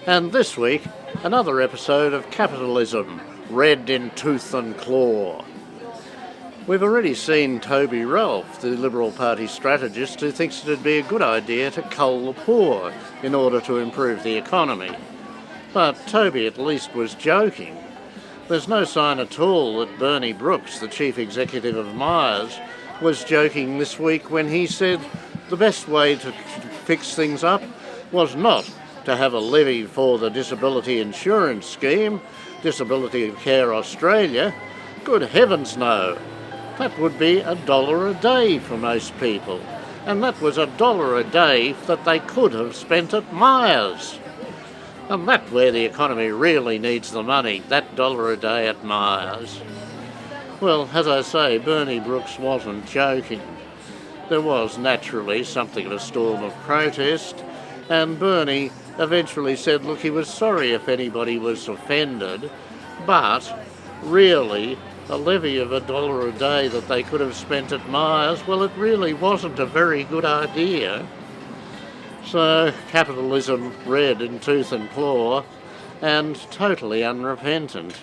And this week, another episode of Capitalism, red in tooth and claw. We've already seen Toby Ralph, the Liberal Party strategist, who thinks it'd be a good idea to cull the poor in order to improve the economy. But Toby at least was joking. There's no sign at all that Bernie Brookes, the chief executive of Myers, was joking this week when he said the best way to fix things up was not to have a levy for the disability insurance scheme, Disability Care Australia. Good heavens no. That would be $1 a day for most people. And that was $1 a day that they could have spent at Myers. And that's where the economy really needs the money, that $1 a day at Myers. Well, as I say, Bernie Brookes wasn't joking. There was naturally something of a storm of protest, and Bernie eventually said, look, he was sorry if anybody was offended, but really, a levy of $1 a day that they could have spent at Myers, well, it really wasn't a very good idea. So, capitalism red in tooth and claw, and totally unrepentant.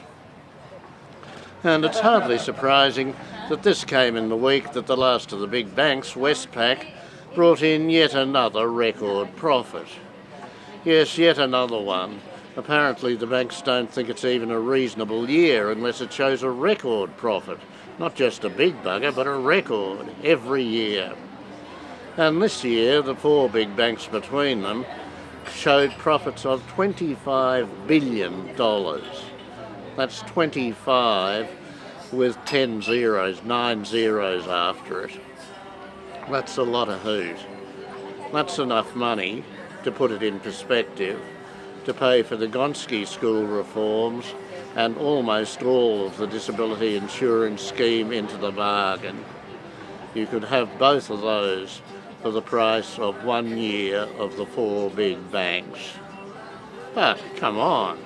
And it's hardly surprising that this came in the week that the last of the big banks, Westpac, brought in yet another record profit. Yes, yet another one. Apparently the banks don't think it's even a reasonable year unless it shows a record profit. Not just a big bugger, but a record every year. And this year, the four big banks between them showed profits of $25 billion. That's 25 with 10 zeros, 9 zeros after it. That's a lot of hoot. That's enough money, to put it in perspective, to pay for the Gonski school reforms and almost all of the disability insurance scheme into the bargain. You could have both of those for the price of 1 year of the four big banks. But, come on,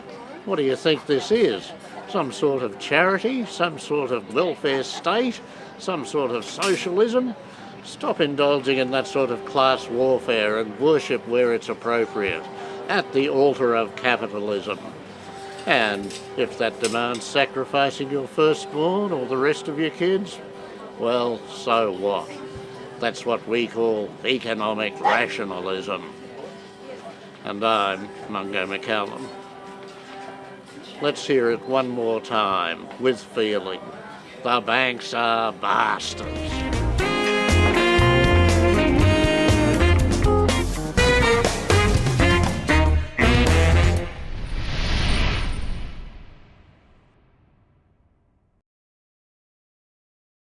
what do you think this is? Some sort of charity? Some sort of welfare state? Some sort of socialism? Stop indulging in that sort of class warfare and worship where it's appropriate, at the altar of capitalism. And if that demands sacrificing your firstborn or the rest of your kids, well, so what? That's what we call economic rationalism. And I'm Mungo McCallum. Let's hear it one more time, with feeling. The banks are bastards.